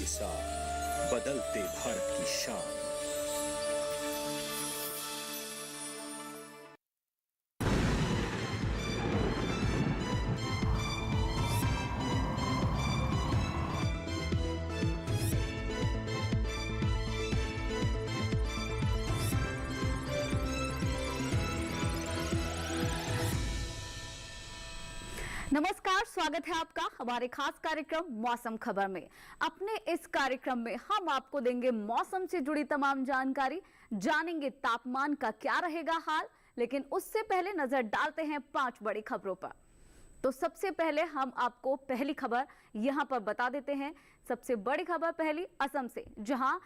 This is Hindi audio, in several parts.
के साथ बदलते भारत की शान। नमस्कार, स्वागत है आपका हमारे खास कार्यक्रम मौसम खबर में। अपने इस कार्यक्रम में हम आपको देंगे मौसम से जुड़ी तमाम जानकारी, जानेंगे तापमान का क्या रहेगा हाल, लेकिन उससे पहले नजर डालते हैं 5 बड़ी खबरों पर। तो सबसे पहले हम आपको पहली खबर यहां पर बता देते हैं। सबसे बड़ी खबर पहली असम से, जहां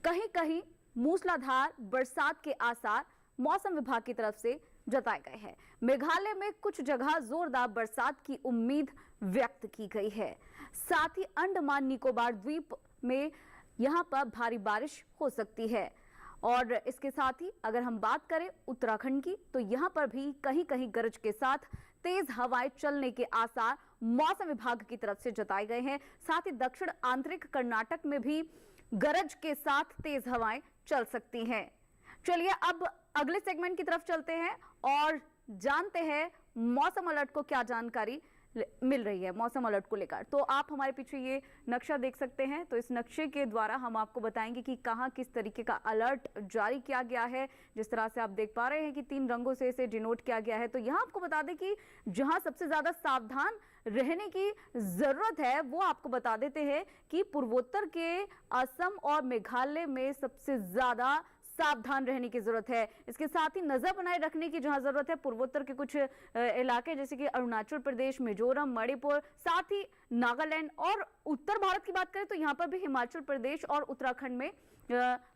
कहीं कहीं मूसलाधार बरसात के आसार मौसम विभाग की तरफ से जताए गए हैं। मेघालय में कुछ जगह जोरदार बरसात की उम्मीद व्यक्त की गई है। साथ ही अंडमान निकोबार द्वीप में यहां पर भारी बारिश हो सकती है। और इसके साथ ही अगर हम बात करें उत्तराखंड की, तो यहां पर भी कहीं कहीं गरज के साथ तेज हवाएं चलने के आसार मौसम विभाग की तरफ से जताए गए हैं। साथ ही दक्षिण आंतरिक कर्नाटक में भी गरज के साथ तेज हवाएं चल सकती हैं। चलिए अब अगले सेगमेंट की तरफ चलते हैं और जानते हैं मौसम अलर्ट को क्या जानकारी मिल रही है मौसम अलर्ट को लेकर। तो आप हमारे पीछे ये नक्शा देख सकते हैं। तो इस नक्शे के द्वारा हम आपको बताएंगे कि कहां किस तरीके का अलर्ट जारी किया गया है। जिस तरह से आप देख पा रहे हैं कि 3 रंगों से इसे डिनोट किया गया है। तो यहां आपको बता दें कि जहां सबसे ज्यादा सावधान रहने की जरूरत है वो आपको बता देते हैं कि पूर्वोत्तर के असम और मेघालय में सबसे ज्यादा सावधान रहने की जरूरत है। इसके साथ ही नजर बनाए रखने की जहां जरूरत है पूर्वोत्तर के कुछ इलाके जैसे कि अरुणाचल प्रदेश, मिजोरम, मणिपुर, साथ ही नागालैंड, और उत्तर भारत की बात करें तो यहां पर भी हिमाचल प्रदेश और उत्तराखंड में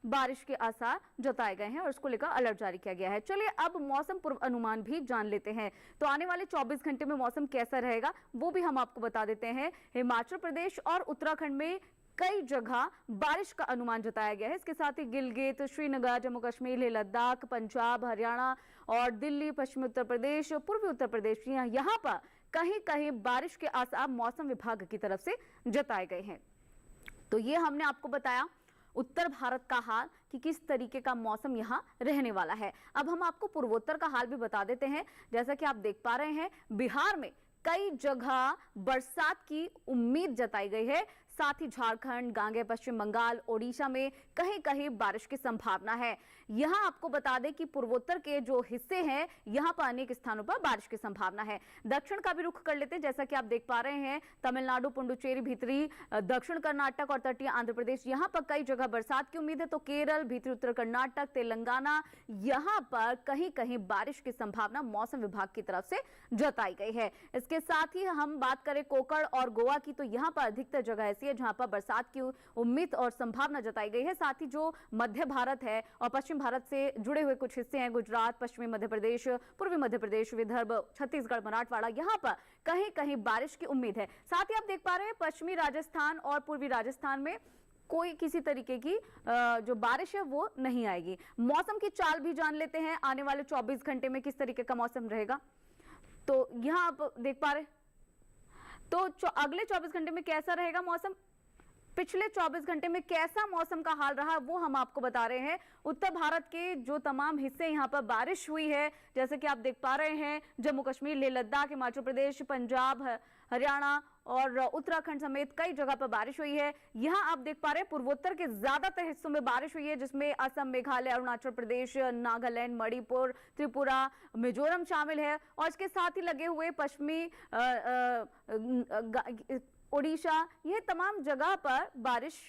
बारिश के आसार जताए गए हैं और उसको लेकर अलर्ट जारी किया गया है। चलिए अब मौसम पूर्व अनुमान भी जान लेते हैं। तो आने वाले 24 घंटे में मौसम कैसा रहेगा वो भी हम आपको बता देते हैं। हिमाचल प्रदेश और उत्तराखंड में कई जगह बारिश का अनुमान जताया गया है। इसके साथ ही गिलगित, श्रीनगर, जम्मू कश्मीर, लेह लद्दाख, पंजाब, हरियाणा और दिल्ली, पश्चिमी उत्तर प्रदेश, पूर्वी उत्तर प्रदेश, यहाँ पर कहीं कहीं बारिश के आसार मौसम विभाग की तरफ से जताए गए हैं। तो ये हमने आपको बताया उत्तर भारत का हाल कि किस तरीके का मौसम यहां रहने वाला है। अब हम आपको पूर्वोत्तर का हाल भी बता देते हैं। जैसा कि आप देख पा रहे हैं बिहार में कई जगह बरसात की उम्मीद जताई गई है। साथ ही झारखंड, गांगे, पश्चिम बंगाल, ओडिशा में कहीं कहीं बारिश की संभावना है। यहां आपको बता दें कि पूर्वोत्तर के जो हिस्से हैं यहां पर अनेक स्थानों पर बारिश की संभावना है। दक्षिण का भी रुख कर लेते हैं। जैसा कि आप देख पा रहे हैं तमिलनाडु, पुडुचेरी, भीतरी दक्षिण कर्नाटक और तटीय आंध्र प्रदेश, यहां पर कई जगह बरसात की उम्मीद है। तो केरल, भीतरी उत्तर कर्नाटक, तेलंगाना, यहां पर कहीं कहीं बारिश की संभावना मौसम विभाग की तरफ से जताई गई है। इसके साथ ही हम बात करें कोकण और गोवा की, तो यहां पर अधिकतर जगह ऐसी है जहां पर बरसात की उम्मीद और संभावना जताई गई है। साथ ही जो मध्य भारत है और पश्चिम भारत से जुड़े हुए कुछ हिस्से हैं, गुजरात, पश्चिमी मध्य प्रदेश, पूर्वी मध्य प्रदेश, विदर्भ, छत्तीसगढ़, मराठवाड़ा, यहां पर कहीं कहीं बारिश की उम्मीद है। साथ ही आप देख पा रहे हैं पश्चिमी राजस्थान और पूर्वी राजस्थान में कोई किसी तरीके की जो बारिश है वो नहीं आएगी। मौसम की चाल भी जान लेते हैं आने वाले 24 घंटे में किस तरीके का मौसम रहेगा। तो यहां आप देख पा रहे तो अगले 24 घंटे में कैसा रहेगा मौसम, पिछले 24 घंटे में कैसा मौसम का हाल रहा वो हम आपको बता रहे हैं। उत्तर भारत के जो तमाम हिस्से यहां पर बारिश हुई है, जैसे कि आप देख पा रहे हैं जम्मू कश्मीर, लेह लद्दाख, हिमाचल प्रदेश, पंजाब, हरियाणा और उत्तराखंड समेत कई जगह पर बारिश हुई है। यहां आप देख पा रहे हैं पूर्वोत्तर के ज्यादातर हिस्सों में बारिश हुई है, जिसमें असम, मेघालय, अरुणाचल प्रदेश, नागालैंड, मणिपुर, त्रिपुरा, मिजोरम शामिल है। और इसके साथ ही लगे हुए पश्चिमी ओडिशा, ये तमाम जगह पर बारिश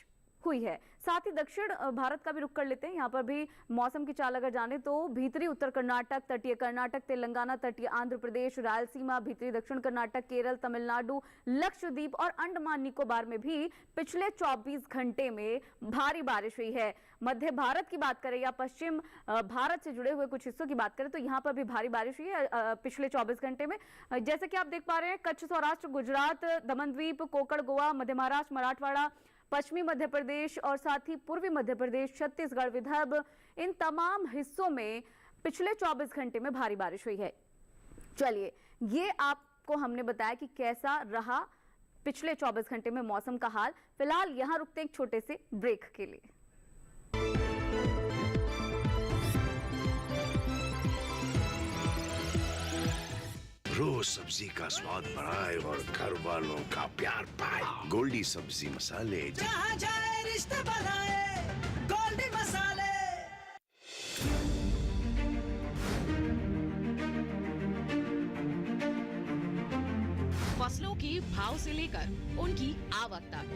हुई है। साथ ही दक्षिण भारत का भी रुख कर लेते हैं। यहाँ पर भी मौसम की चाल अगर जाने तो भीतरी उत्तर कर्नाटक, तटीय कर्नाटक, तेलंगाना, तटीय आंध्र प्रदेश, रायलसीमा, भीतरी दक्षिण कर्नाटक, केरल, तमिलनाडु, लक्षद्वीप और अंडमान निकोबार में भी पिछले 24 घंटे में भारी बारिश हुई है। मध्य भारत की बात करें या पश्चिम भारत से जुड़े हुए कुछ हिस्सों की बात करें तो यहाँ पर भी भारी बारिश हुई है पिछले 24 घंटे में। जैसे कि आप देख पा रहे हैं कच्छ, सौराष्ट्र, गुजरात, दमन द्वीप, कोकण, गोवा, मध्य महाराष्ट्र, मराठवाड़ा, पश्चिमी मध्य प्रदेश और साथ ही पूर्वी मध्य प्रदेश, छत्तीसगढ़, विदर्भ, इन तमाम हिस्सों में पिछले 24 घंटे में भारी बारिश हुई है। चलिए, ये आपको हमने बताया कि कैसा रहा पिछले 24 घंटे में मौसम का हाल। फिलहाल यहाँ रुकते हैं एक छोटे से ब्रेक के लिए। रोज सब्जी का स्वाद बढ़ाए और घर वालों का प्यार पाए। गोल्डी सब्जी मसाले, जहाँ जाए रिश्ते बनाए, गोल्डी मसाले। फसलों के भाव से लेकर उनकी आवक तक,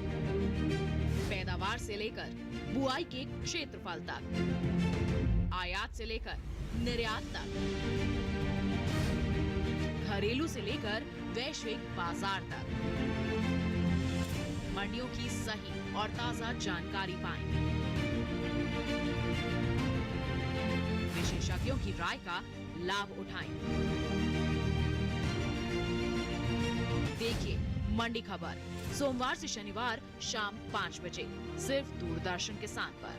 पैदावार से लेकर बुआई के क्षेत्रफल तक, आयात से लेकर निर्यात तक, घरेलू से लेकर वैश्विक बाजार तक, मंडियों की सही और ताजा जानकारी पाएं। विशेषज्ञों की राय का लाभ उठाएं। देखिए मंडी खबर सोमवार से शनिवार शाम 5 बजे सिर्फ दूरदर्शन किसान पर।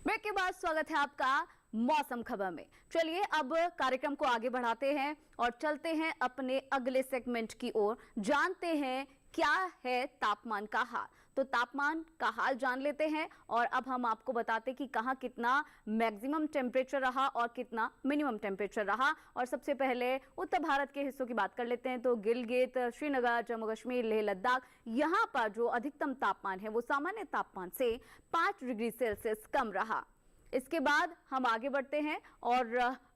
ब्रेक के बाद स्वागत है आपका मौसम खबर में। चलिए अब कार्यक्रम को आगे बढ़ाते हैं और चलते हैं अपने अगले सेगमेंट की ओर। जानते हैं क्या है तापमान का हाल। तो तापमान का हाल जान लेते हैं और अब हम आपको बताते हैं कि कहाँ कितना मैक्सिमम टेम्परेचर रहा और कितना मिनिमम टेम्परेचर रहा। और सबसे पहले उत्तर भारत के हिस्सों की बात कर लेते हैं। तो गिलगित, श्रीनगर, जम्मू कश्मीर, लेह लद्दाख, यहाँ पर जो अधिकतम तापमान है वो सामान्य तापमान से 5 डिग्री सेल्सियस कम रहा। इसके बाद हम आगे बढ़ते हैं और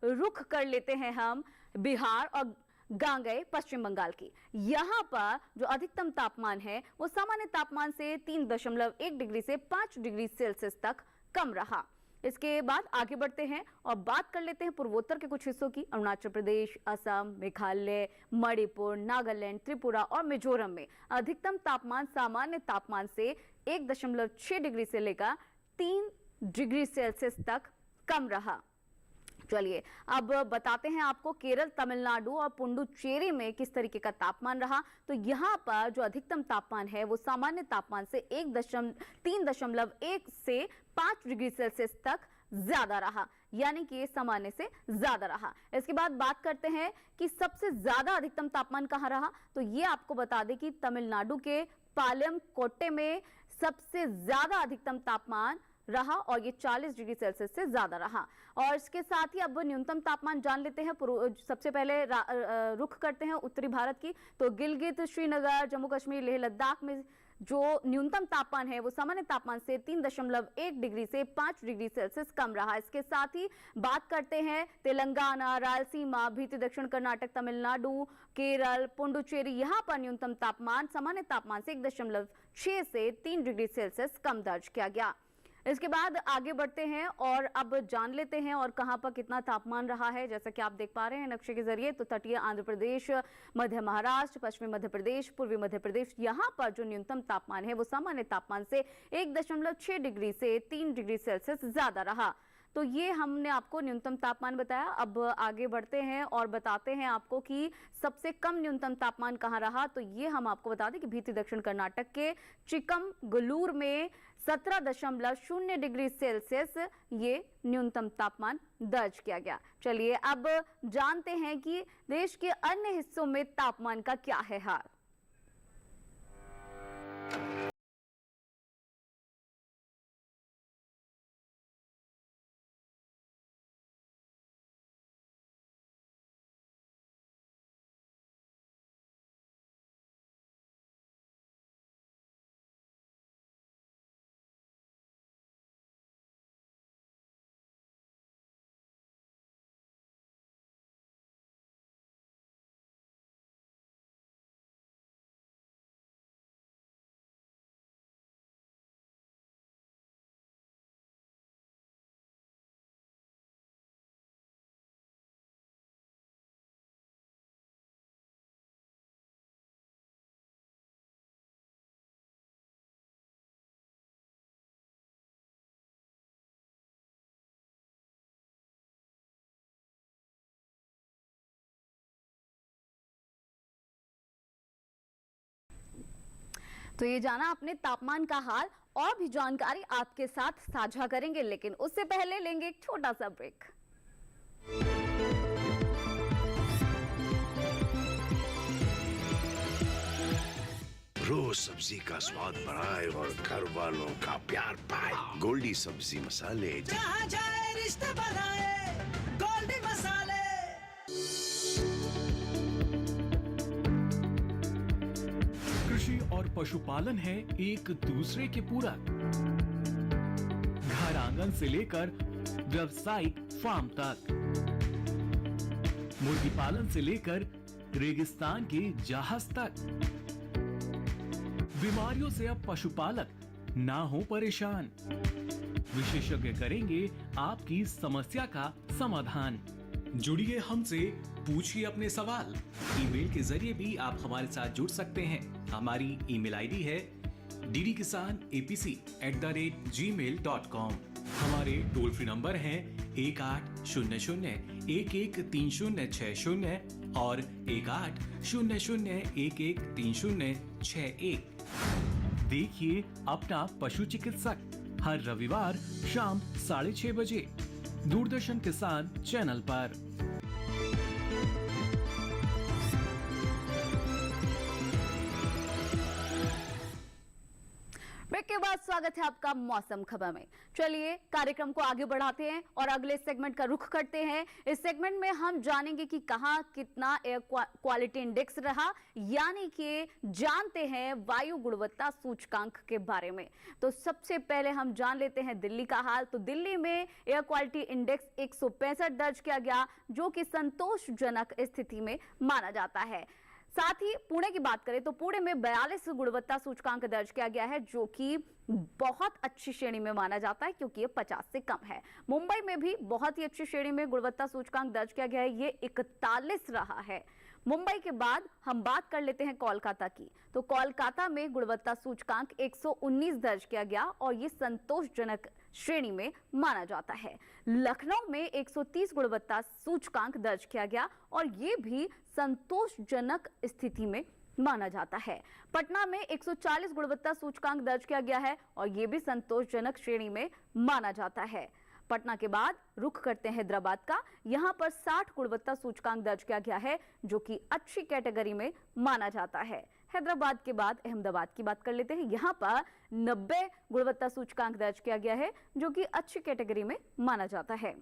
रुख कर लेते हैं हम बिहार और गए पश्चिम बंगाल की। यहाँ पर जो अधिकतम तापमान है वो सामान्य तापमान से 3.1 डिग्री से 5 डिग्री सेल्सियस तक कम रहा। इसके बाद आगे बढ़ते हैं और बात कर लेते हैं पूर्वोत्तर के कुछ हिस्सों की। अरुणाचल प्रदेश, असम, मेघालय, मणिपुर, नागालैंड, त्रिपुरा और मिजोरम में अधिकतम तापमान सामान्य तापमान से 1.6 डिग्री से लेकर 3 डिग्री सेल्सियस तक कम रहा। चलिए अब बताते हैं आपको केरल, तमिलनाडु और पुडुचेरी में किस तरीके का तापमान रहा। तो यहाँ पर जो अधिकतम तापमान है वो सामान्य तापमान से 3.1 से 5 डिग्री सेल्सियस तक ज्यादा रहा, यानी कि ये सामान्य से ज्यादा रहा। इसके बाद बात करते हैं कि सबसे ज्यादा अधिकतम तापमान कहाँ रहा। तो ये आपको बता दें कि तमिलनाडु के पालम कोट्टे में सबसे ज्यादा अधिकतम तापमान रहा और ये 40 डिग्री सेल्सियस से ज्यादा रहा। और इसके साथ ही अब न्यूनतम तापमान जान लेते हैं। सबसे पहले रुख करते हैं उत्तरी भारत की। तो गिलगित, श्रीनगर, जम्मू कश्मीर, लेह लद्दाख में जो न्यूनतम तापमान है वो सामान्य तापमान से 3.1 डिग्री से 5 डिग्री सेल्सियस कम रहा। इसके साथ ही बात करते हैं तेलंगाना, रायलसीमा, भीति दक्षिण कर्नाटक, तमिलनाडु, केरल, पुडुचेरी। यहाँ पर न्यूनतम तापमान सामान्य तापमान से 1.6 से 3 डिग्री सेल्सियस कम दर्ज किया गया। इसके बाद आगे बढ़ते हैं और अब जान लेते हैं और कहां पर कितना तापमान रहा है। जैसा कि आप देख पा रहे हैं नक्शे के जरिए, तो तटीय आंध्र प्रदेश, मध्य महाराष्ट्र, पश्चिमी मध्य प्रदेश, पूर्वी मध्य प्रदेश, यहां पर जो न्यूनतम तापमान है वो सामान्य तापमान से 1.6 डिग्री से 3 डिग्री सेल्सियस ज्यादा रहा। तो ये हमने आपको न्यूनतम तापमान बताया। अब आगे बढ़ते हैं और बताते हैं आपको कि सबसे कम न्यूनतम तापमान कहाँ रहा। तो ये हम आपको बता दें कि भीति दक्षिण कर्नाटक के चिकमगलूर में 17.0 डिग्री सेल्सियस ये न्यूनतम तापमान दर्ज किया गया। चलिए अब जानते हैं कि देश के अन्य हिस्सों में तापमान का क्या है हाल। तो ये जाना अपने तापमान का हाल और भी जानकारी आपके साथ साझा करेंगे, लेकिन उससे पहले लेंगे एक छोटा सा ब्रेक। रोज सब्जी का स्वाद बढ़ाए और घर वालों का प्यार पाए। गोल्डी सब्जी मसाले। जहाँ जाए रिश्ते बनाए गोल्डी मसाले। कृषि और पशुपालन है एक दूसरे के पूरक। घर आंगन से लेकर व्यावसायिक फार्म तक, मुर्गी पालन से लेकर रेगिस्तान के जहाज तक। बीमारियों से अब पशुपालक ना हो परेशान। विशेषज्ञ करेंगे आपकी समस्या का समाधान। जुड़िए हमसे, पूछिए अपने सवाल। ईमेल के जरिए भी आप हमारे साथ जुड़ सकते हैं। हमारी ईमेल आईडी है ddkisanapc@gmail.com। हमारे टोल फ्री नंबर हैं 1800-113060 और 1800-113061। देखिए अपना पशु चिकित्सक हर रविवार शाम 6:30 बजे दूरदर्शन किसान चैनल पर। ब्रेक के बाद स्वागत है आपका मौसम खबर में। चलिए कार्यक्रम को आगे बढ़ाते हैं और अगले सेगमेंट का रुख करते हैं। इस सेगमेंट में हम जानेंगे कि कहां कितना एयर क्वालिटी इंडेक्स रहा, यानी कि जानते हैं वायु गुणवत्ता सूचकांक के बारे में। तो सबसे पहले हम जान लेते हैं दिल्ली का हाल। तो दिल्ली में एयर क्वालिटी इंडेक्स 165 दर्ज किया गया, जो कि संतोषजनक स्थिति में माना जाता है। साथ ही पुणे की बात करें तो पुणे में 42 गुणवत्ता सूचकांक दर्ज किया गया है, जो कि बहुत अच्छी श्रेणी में माना जाता है क्योंकि ये 50 से कम है। मुंबई में भी बहुत ही अच्छी श्रेणी में गुणवत्ता सूचकांक दर्ज किया गया है, ये 41 रहा है। मुंबई के बाद हम बात कर लेते हैं कोलकाता की। तो कोलकाता में गुणवत्ता सूचकांक 119 दर्ज किया गया और ये संतोषजनक श्रेणी में माना जाता है। लखनऊ में 130 गुणवत्ता सूचकांक दर्ज किया गया और ये भी संतोषजनक स्थिति में माना जाता है। पटना में 140 गुणवत्ता सूचकांक दर्ज किया गया है और ये भी संतोषजनक श्रेणी में माना जाता है। पटना के बाद रुख करते हैं हैदराबाद का। यहाँ पर 60 गुणवत्ता सूचकांक दर्ज किया गया है, जो कि अच्छी कैटेगरी में माना जाता है। हैदराबाद के बाद अहमदाबाद की बात कर लेते हैं। यहाँ पर 90 गुणवत्ता सूचकांक दर्ज किया गया है, जो कि अच्छी कैटेगरी में माना जाता है।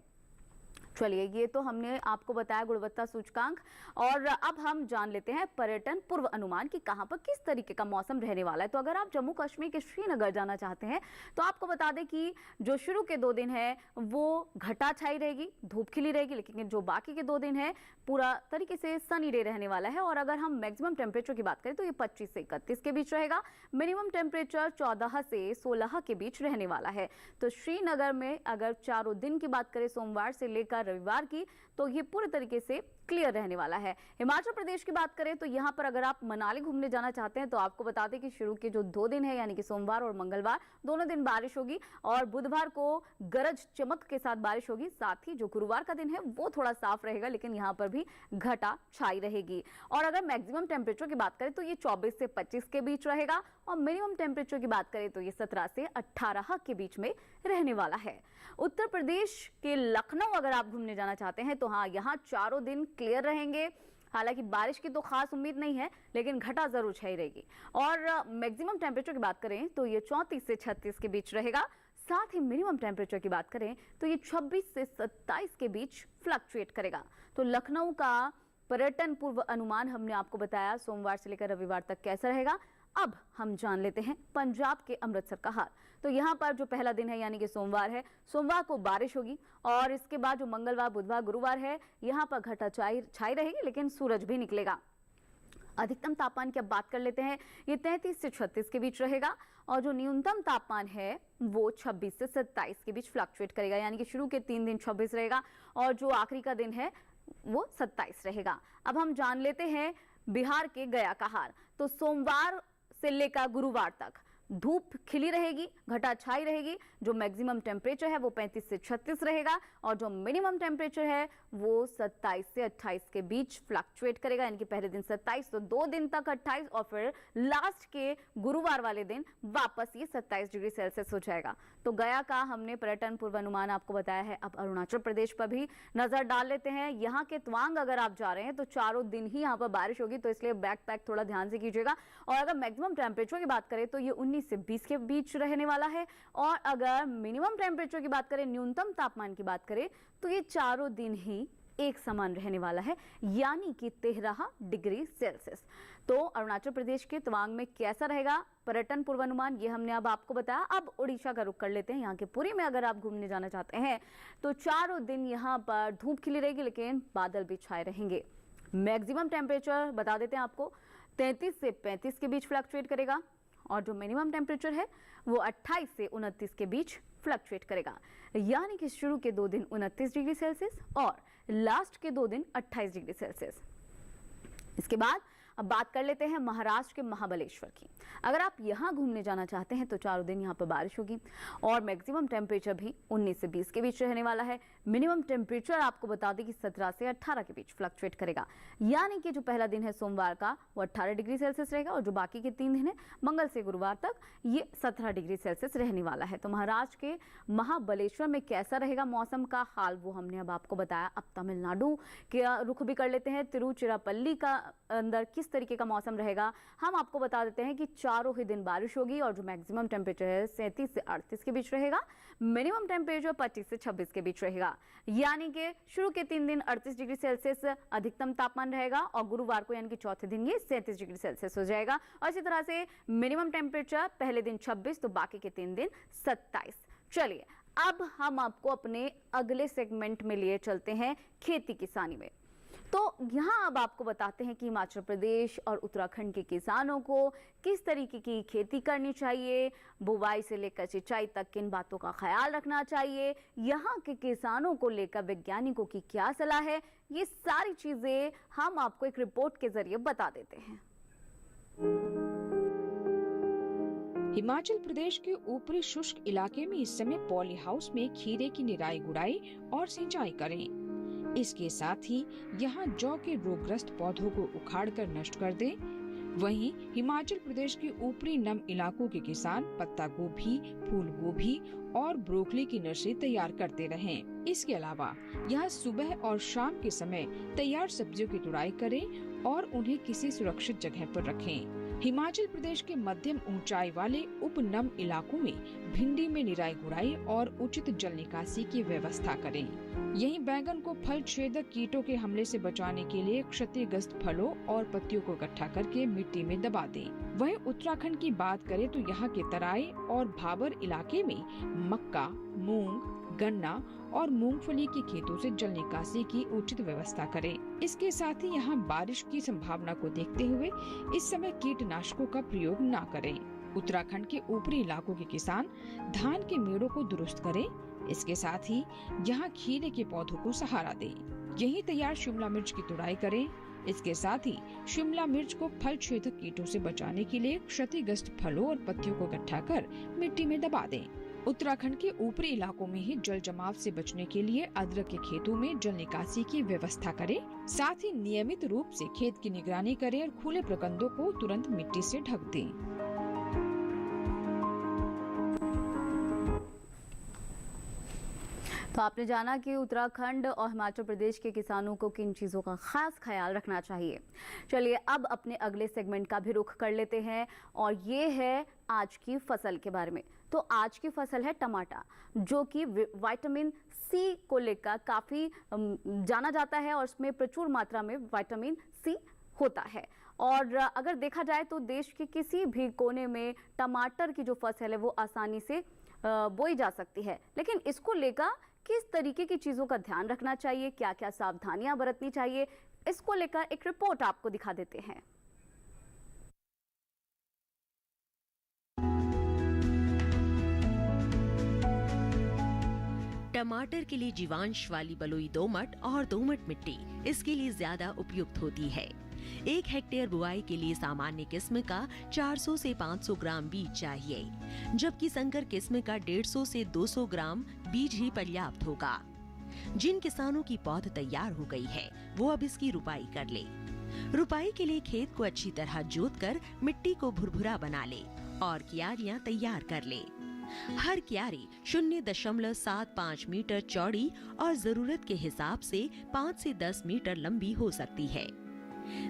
चलिए, ये तो हमने आपको बताया गुणवत्ता सूचकांक, और अब हम जान लेते हैं पर्यटन पूर्व अनुमान कि कहां पर किस तरीके का मौसम रहने वाला है। तो अगर आप जम्मू कश्मीर के श्रीनगर जाना चाहते हैं तो आपको बता दें कि जो शुरू के 2 दिन है वो घटा छाई रहेगी, धूप खिली रहेगी, लेकिन जो बाकी के 2 दिन है पूरा तरीके से सनी डे रहने वाला है। और अगर हम मैक्सिमम टेम्परेचर की बात करें तो ये 25 से 31 के बीच रहेगा। मिनिमम टेम्परेचर 14 से 16 के बीच रहने वाला है। तो श्रीनगर में अगर चारों दिन की बात करें, सोमवार से लेकर रविवार की, तो ये पूरे तरीके से क्लियर रहने वाला है। हिमाचल प्रदेश की बात करें तो यहाँ पर अगर आप मनाली घूमने जाना चाहते हैं तो आपको बता दें कि शुरू के जो 2 दिन है, यानी कि सोमवार और मंगलवार, दोनों दिन बारिश होगी और बुधवार को गरज चमक के साथ बारिश होगी। साथ ही जो गुरुवार का दिन है वो थोड़ा साफ रहेगा, लेकिन यहाँ पर भी घटा छाई रहेगी। और अगर मैक्सिमम टेम्परेचर की बात करें तो ये 24 से 25 के बीच रहेगा और मिनिमम टेम्परेचर की बात करें तो ये 17 से 18 के बीच में रहने वाला है। उत्तर प्रदेश के लखनऊ अगर आप घूमने जाना चाहते हैं तो हाँ, यहाँ चारों दिन क्लियर रहेंगे। हालांकि बारिश की तो खास उम्मीद नहीं है, लेकिन घटा जरूर छाई रहेगी। और मैक्सिमम टेम्परेचर की बात करें तो ये 34 से 36 के बीच रहेगा। साथ ही मिनिमम टेम्परेचर की बात करें तो ये 26 से 27 के बीच फ्लक्चुएट करेगा। तो लखनऊ का पर्यटन पूर्व अनुमान हमने आपको बताया सोमवार से लेकर रविवार तक कैसा रहेगा। अब हम जान लेते हैं पंजाब के अमृतसर का हाल। तो यहाँ पर जो पहला दिन है यानी कि सोमवार है, सोमवार को बारिश होगी और इसके बाद जो मंगलवार, बुधवार, गुरुवार है, यहाँ पर घटा छाई रहेगी, लेकिन सूरज भी निकलेगा। अधिकतम तापमान की अब बात कर लेते हैं, ये 33 से 36 के बीच रहेगा और जो न्यूनतम तापमान है वो 26 से 27 के बीच फ्लक्चुएट करेगा, यानी कि शुरू के 3 दिन 26 रहेगा और जो आखिरी का दिन है वो 27 रहेगा। अब हम जान लेते हैं बिहार के गया का हाल। तो सोमवार से लेकर गुरुवार तक धूप खिली रहेगी, घटा छाई रहेगी। जो मैक्सिमम टेम्परेचर है वो 35 से 36 रहेगा और जो मिनिमम टेम्परेचर है वो 27 से 28 के बीच फ्लक्चुएट करेगा। यानी कि पहले दिन 27 तो 2 दिन तक 28 और फिर लास्ट के गुरुवार वाले दिन वापस ये 27 डिग्री सेल्सियस हो जाएगा। तो गया का हमने पर्यटन पूर्वानुमान आपको बताया है। अब अरुणाचल प्रदेश पर भी नजर डाल लेते हैं। यहाँ के तवांग अगर आप जा रहे हैं तो चारों दिन ही यहाँ पर बारिश होगी, तो इसलिए बैकपैक थोड़ा ध्यान से कीजिएगा। और अगर मैक्सिमम टेम्परेचर की बात करें तो ये 19 से 20 के बीच रहने वाला है और अगर मिनिमम टेम्परेचर की बात करें, न्यूनतम तापमान की बात करें तो ये चारों दिन ही एक समान रहने वाला है, यानी कि 13 डिग्री सेल्सियस। तो अरुणाचल प्रदेश के तवांग में कैसा रहेगा पर्यटन पूर्वानुमान, ये हमने अब आपको बताया। अब उड़ीसा का रुख कर लेते हैं। यहाँ के पुरी में अगर आप घूमने जाना चाहते हैं तो चारों दिन यहाँ पर धूप खिली रहेगी, लेकिन बादल भी छाए रहेंगे। मैक्सिमम टेम्परेचर बता देते हैं आपको, 33 से 35 के बीच फ्लक्चुएट करेगा और जो मिनिमम टेम्परेचर है वो 28 से 29 के बीच फ्लक्चुएट करेगा। यानी कि शुरू के 2 दिन 29 डिग्री सेल्सियस और लास्ट के 2 दिन 28 डिग्री सेल्सियस। इसके बाद अब बात कर लेते हैं महाराष्ट्र के महाबलेश्वर की। अगर आप यहाँ घूमने जाना चाहते हैं तो चारों दिन यहाँ पर बारिश होगी और मैक्सिमम टेम्परेचर भी 19 से 20 के बीच रहने वाला है। मिनिमम टेम्परेचर आपको बता दें कि 17 से 18 के बीच फ्लक्चुएट करेगा। यानी कि जो पहला दिन है सोमवार का वो 18 डिग्री सेल्सियस रहेगा और जो बाकी के 3 दिन है मंगल से गुरुवार तक ये 17 डिग्री सेल्सियस रहने वाला है। तो महाराष्ट्र के महाबलेश्वर में कैसा रहेगा मौसम का हाल वो हमने अब आपको बताया। अब तमिलनाडु के रुख भी कर लेते हैं। तिरुचिरापल्ली का अंदर किस तरीके का मौसम रहेगा हम आपको बता देते हैं कि चारों ही दिन बारिश होगी और जो मैक्सिमम टेम्परेचर है 37 से 38 के बीच रहेगा। मिनिमम टेम्परेचर 25 से 26 के बीच रहेगा। यानी कि शुरू के 3 दिन 38 डिग्री सेल्सियस अधिकतम तापमान रहेगा और गुरुवार को यानी कि चौथे दिन ये 37 डिग्री सेल्सियस हो जाएगा। और इसी तरह से मिनिमम टेम्परेचर पहले दिन 26 तो बाकी के 3 दिन 27। चलिए अब हम आपको अपने अगले सेगमेंट में लिए चलते हैं खेती किसानी में। तो यहाँ अब आपको बताते हैं कि हिमाचल प्रदेश और उत्तराखंड के किसानों को किस तरीके की खेती करनी चाहिए, बुवाई से लेकर सिंचाई तक किन बातों का ख्याल रखना चाहिए, यहाँ के किसानों को लेकर वैज्ञानिकों की क्या सलाह है, ये सारी चीजें हम आपको एक रिपोर्ट के जरिए बता देते हैं। हिमाचल प्रदेश के ऊपरी शुष्क इलाके में इस समय पॉली हाउस में खीरे की निराई गुड़ाई और सिंचाई करें। इसके साथ ही यहाँ जौ के रोगग्रस्त पौधों को उखाड़कर नष्ट कर दें। वहीं हिमाचल प्रदेश के ऊपरी नम इलाकों के किसान पत्ता गोभी, फूल गोभी और ब्रोकली की नर्सरी तैयार करते रहें। इसके अलावा यहाँ सुबह और शाम के समय तैयार सब्जियों की तुड़ाई करें और उन्हें किसी सुरक्षित जगह पर रखें। हिमाचल प्रदेश के मध्यम ऊंचाई वाले उपनम इलाकों में भिंडी में निराई गुड़ाई और उचित जल निकासी की व्यवस्था करें। यहीं बैंगन को फल छेदक कीटों के हमले से बचाने के लिए क्षतिग्रस्त फलों और पत्तियों को इकट्ठा करके मिट्टी में दबा दें। वहीं उत्तराखंड की बात करें तो यहाँ के तराई और भाबर इलाके में मक्का, मूंग, गन्ना और मूंगफली के खेतों से जल निकासी की उचित व्यवस्था करें। इसके साथ ही यहाँ बारिश की संभावना को देखते हुए इस समय कीटनाशकों का प्रयोग न करें। उत्तराखंड के ऊपरी इलाकों के किसान धान के मेड़ों को दुरुस्त करें। इसके साथ ही यहाँ खीरे के पौधों को सहारा दें। यहीं तैयार शिमला मिर्च की तुड़ाई करें। इसके साथ ही शिमला मिर्च को फल छेदक कीटों से बचाने के लिए क्षतिग्रस्त फलों और पत्तियों को इकट्ठा कर मिट्टी में दबा दें। उत्तराखंड के ऊपरी इलाकों में ही जल जमाव से बचने के लिए अदरक के खेतों में जल निकासी की व्यवस्था करें। साथ ही नियमित रूप से खेत की निगरानी करें और खुले प्रकंदों को तुरंत मिट्टी से ढक दें। तो आपने जाना कि उत्तराखंड और हिमाचल प्रदेश के किसानों को किन चीज़ों का खास ख्याल रखना चाहिए। चलिए अब अपने अगले सेगमेंट का भी रुख कर लेते हैं और ये है आज की फसल के बारे में। तो आज की फसल है टमाटर, जो कि विटामिन सी को लेकर काफ़ी जाना जाता है और इसमें प्रचुर मात्रा में विटामिन सी होता है। और अगर देखा जाए तो देश के किसी भी कोने में टमाटर की जो फसल है वो आसानी से बोई जा सकती है। लेकिन इसको लेकर किस तरीके की चीज़ों का ध्यान रखना चाहिए, क्या क्या सावधानियां बरतनी चाहिए, इसको लेकर एक रिपोर्ट आपको दिखा देते हैं। टमाटर के लिए जीवांश वाली बलुई दोमट और दोमट मिट्टी इसके लिए ज्यादा उपयुक्त होती है। 1 हेक्टेयर बुआई के लिए सामान्य किस्म का 400 से 500 ग्राम बीज चाहिए, जबकि संकर किस्म का 150 से 200 ग्राम बीज ही पर्याप्त होगा। जिन किसानों की पौध तैयार हो गई है वो अब इसकी रुपाई कर ले। रुपाई के लिए खेत को अच्छी तरह जोतकर मिट्टी को भुरभुरा बना ले और क्यारियां तैयार कर ले। हर क्यारी 0.75 मीटर चौड़ी और जरूरत के हिसाब से 5 से 10 मीटर लंबी हो सकती है।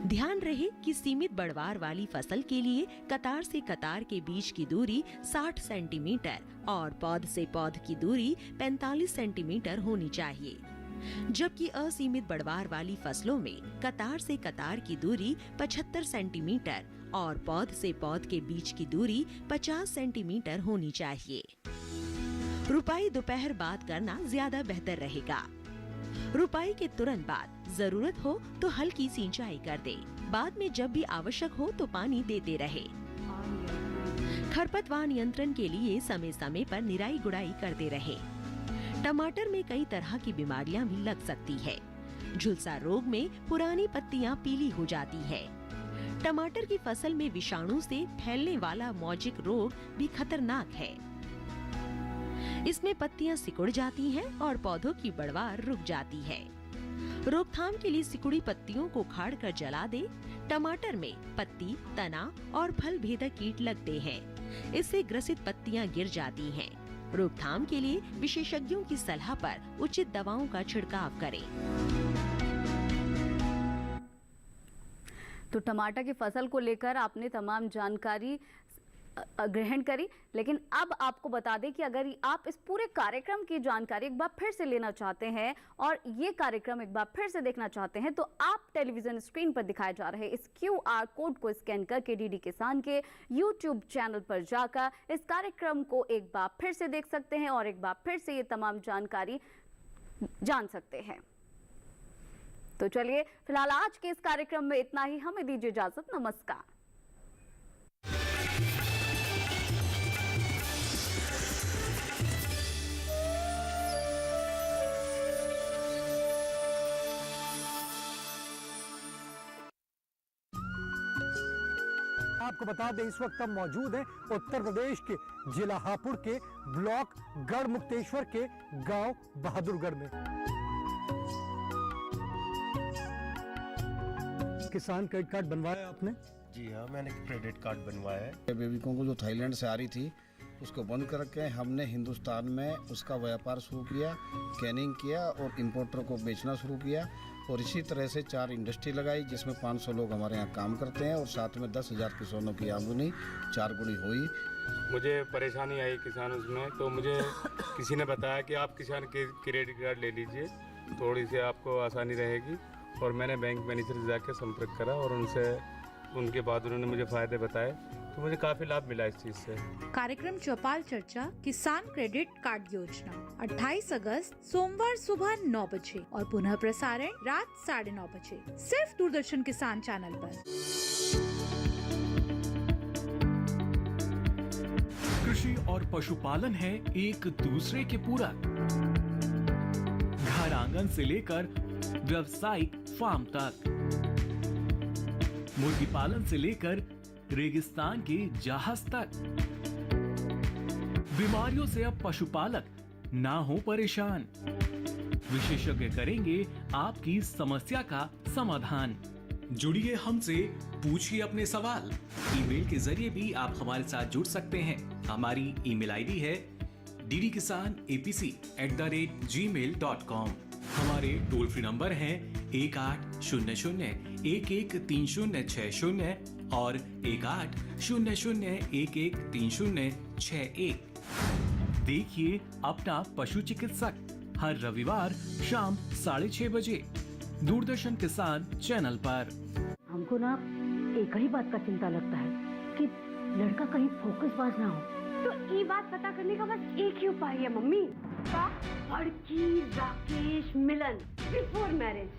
ध्यान रहे कि सीमित बढ़वार वाली फसल के लिए कतार से कतार के बीच की दूरी 60 सेंटीमीटर और पौध से पौध की दूरी 45 सेंटीमीटर होनी चाहिए, जबकि असीमित बढ़वार वाली फसलों में कतार से कतार की दूरी 75 सेंटीमीटर और पौध से पौध के बीच की दूरी 50 सेंटीमीटर होनी चाहिए। रुपाई दोपहर बाद करना ज्यादा बेहतर रहेगा। रुपाई के तुरंत बाद जरूरत हो तो हल्की सिंचाई कर दे। बाद में जब भी आवश्यक हो तो पानी देते रहे। खरपतवार नियंत्रण के लिए समय समय पर निराई गुड़ाई करते रहे। टमाटर में कई तरह की बीमारियां भी लग सकती है। झुलसा रोग में पुरानी पत्तियां पीली हो जाती है। टमाटर की फसल में विषाणु से फैलने वाला मौजिक रोग भी खतरनाक है। इसमें पत्तियां सिकुड़ जाती हैं और पौधों की बढ़वार रुक जाती है। रोकथाम के लिए सिकुड़ी पत्तियों को उखाड़ कर जला दे। टमाटर में पत्ती, तना और फल भेदक कीट लगते हैं। इससे ग्रसित पत्तियां गिर जाती हैं। रोकथाम के लिए विशेषज्ञों की सलाह पर उचित दवाओं का छिड़काव करें। तो टमाटर की फसल को लेकर आपने तमाम जानकारी ग्रहण करी, लेकिन अब आपको बता दें कि अगर आप इस पूरे कार्यक्रम की जानकारी एक बार फिर से लेना चाहते हैं और ये कार्यक्रम एक बार फिर से देखना चाहते हैं तो आप टेलीविजन स्क्रीन पर दिखाए जा रहे इस QR कोड को स्कैन करके डीडी किसान के YouTube चैनल पर जाकर इस कार्यक्रम को एक बार फिर से देख सकते हैं और एक बार फिर से ये तमाम जानकारी जान सकते हैं। तो चलिए फिलहाल आज के इस कार्यक्रम में इतना ही। हमें दीजिए इजाजत। नमस्कार। आपको बता दें इस वक्त हम मौजूद हैं उत्तर प्रदेश के जिला हापुड़ के ब्लॉक गढ़मुक्तेश्वर के गांव बहादुरगढ़ में। किसान क्रेडिट कार्ड बनवाया आपने? जी हाँ, मैंने क्रेडिट कार्ड बनवाया है। बेबिकों को जो थाईलैंड से आ रही थी उसको बंद करके हमने हिंदुस्तान में उसका व्यापार शुरू किया, कैनिंग किया और इम्पोर्टर को बेचना शुरू किया और इसी तरह से 4 इंडस्ट्री लगाई जिसमें 500 लोग हमारे यहाँ काम करते हैं और साथ में 10,000 किसानों की आमदनी 4 गुनी हुई। मुझे परेशानी आई किसान उसमें, तो मुझे किसी ने बताया कि आप किसान के क्रेडिट कार्ड ले लीजिए, थोड़ी सी आपको आसानी रहेगी। और मैंने बैंक मैनेजर से जाकर संपर्क करा और उनके बाद उन्होंने मुझे फ़ायदे बताए, तो मुझे काफ़ी लाभ मिला इस चीज़ से। कार्यक्रम चौपाल चर्चा किसान क्रेडिट कार्ड योजना 28 अगस्त सोमवार सुबह 9 बजे और पुनः प्रसारण रात 9:30 बजे सिर्फ दूरदर्शन किसान चैनल पर। कृषि और पशुपालन है एक दूसरे के पूरक। घर आंगन से लेकर व्यावसायिक फार्म तक, मुर्गी पालन से लेकर रेगिस्तान के जहाज तक। बीमारियों से अब पशुपालक ना हो परेशान। विशेषज्ञ करेंगे आपकी समस्या का समाधान। जुड़िए हमसे, पूछिए अपने सवाल। ईमेल के जरिए भी आप हमारे साथ जुड़ सकते हैं। हमारी ईमेल आईडी है ddkisanapc@gmail.com। हमारे टोल फ्री नंबर हैं 1800-113060 और 1800-113061। देखिए अपना पशु चिकित्सक हर रविवार शाम 6:30 बजे दूरदर्शन किसान चैनल पर। हमको ना एक ही बात का चिंता लगता है कि लड़का कहीं फोकसबाज ना हो। तो ये बात पता करने का बस एक ही उपाय है मम्मी, लड़की राकेश मिलन बिफोर मैरिज।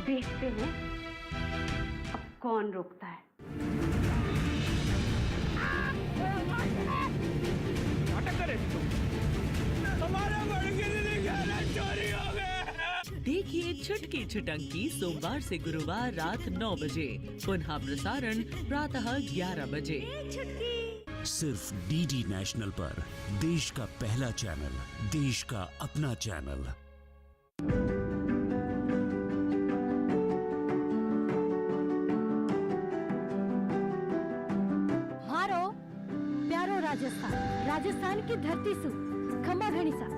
देखते हैं अब कौन रोकता है। हमारे देखिए छुटकी छुटंकी सोमवार से गुरुवार रात 9 बजे, पुनः प्रसारण प्रातः 11 बजे। सिर्फ डीडी नेशनल पर, देश का पहला चैनल, देश का अपना चैनल। हारो प्यारो राजस्थान, राजस्थान की धरती सु खम्बा घड़ी सा।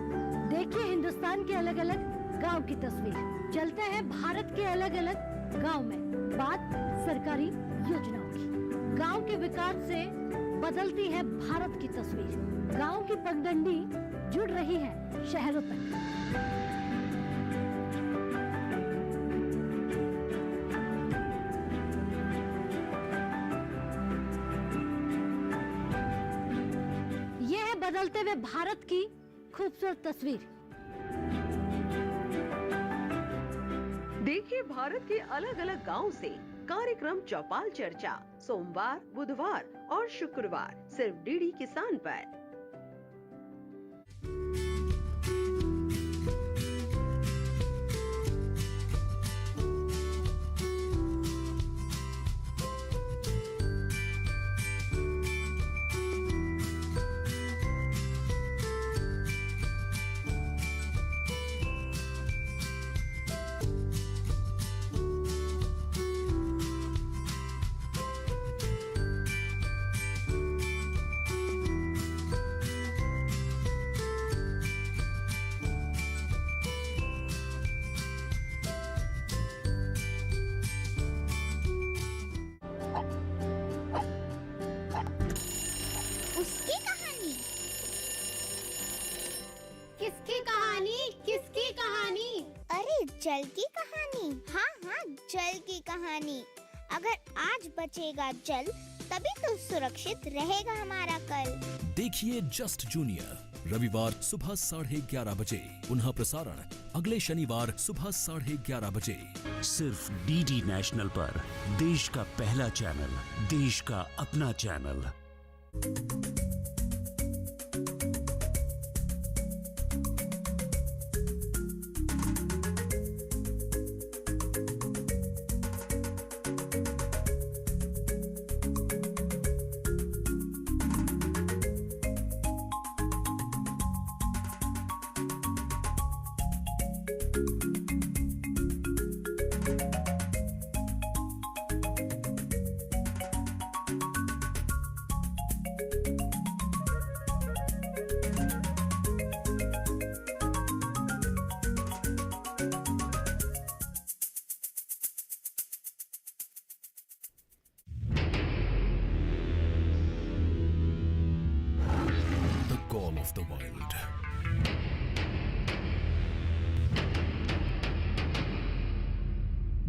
देखिए हिंदुस्तान के अलग अलग गांव की तस्वीर। चलते हैं भारत के अलग अलग गांव में, बात सरकारी योजनाओं की। गांव के विकास से बदलती है भारत की तस्वीर। गांव की पगडंडी जुड़ रही है शहरों तक। यह है बदलते हुए भारत की खूबसूरत तस्वीर। देखिए भारत के अलग अलग गांव से कार्यक्रम चौपाल चर्चा, सोमवार, बुधवार और शुक्रवार, सिर्फ डीडी किसान पर। उसकी कहानी, किसकी कहानी, किसकी कहानी? अरे जल की कहानी। हाँ हाँ, जल की कहानी। अगर आज बचेगा जल, तभी तो सुरक्षित रहेगा हमारा कल। देखिए जस्ट जूनियर रविवार सुबह 11:30 बजे, पुनः प्रसारण अगले शनिवार सुबह 11:30 बजे। सिर्फ डीडी नेशनल पर, देश का पहला चैनल, देश का अपना channel. Call of the Wild.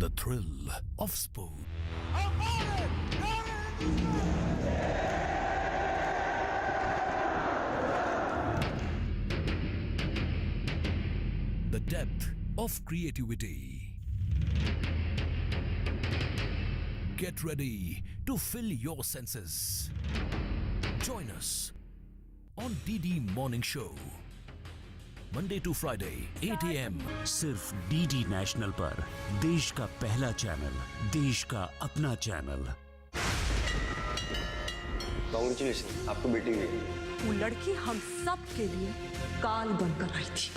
The thrill of sport. The depth of creativity. Get ready to fill your senses. Join us on DD Morning Show, Monday to Friday, 8 AM. सिर्फ डीडी नेशनल पर, देश का पहला चैनल, देश का अपना चैनल। कांग्रेचुलेशन, आपको बेटी हुई। वो लड़की हम सब के लिए काल बनकर आई थी।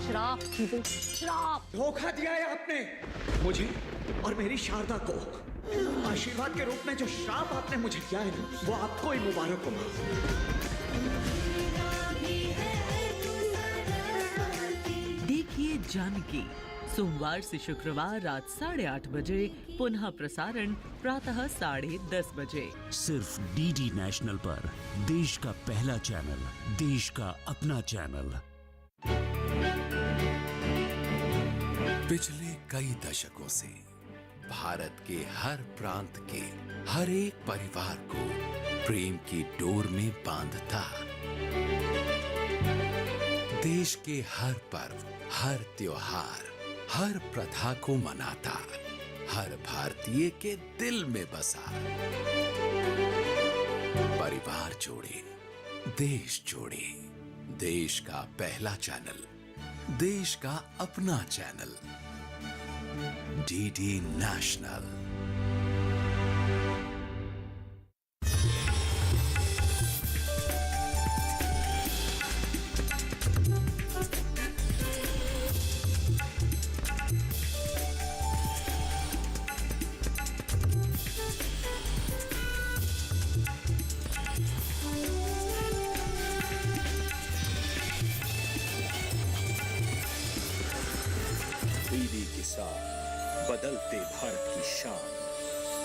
श्राप थी वो, श्राप। धोखा दिया है आपने मुझे और मेरी शारदा को। आशीर्वाद के रूप में जो श्राप आपने मुझे दिया है ना, वो आपको ही मुबारक हो। देखिए जानकी, सोमवार से शुक्रवार रात 8:30 बजे, पुनः प्रसारण प्रातः 10:30 बजे। सिर्फ डीडी नेशनल पर, देश का पहला चैनल, देश का अपना चैनल। पिछले कई दशकों से भारत के हर प्रांत के हर एक परिवार को प्रेम की डोर में बांधता। देश के हर पर्व, हर त्योहार, हर प्रथा को मनाता, हर भारतीय के दिल में बसा। परिवार जोड़े, देश जोड़े, देश का पहला चैनल, देश का अपना चैनल, डीडी नेशनल। डीडी किसान, बदलते भारत की शान।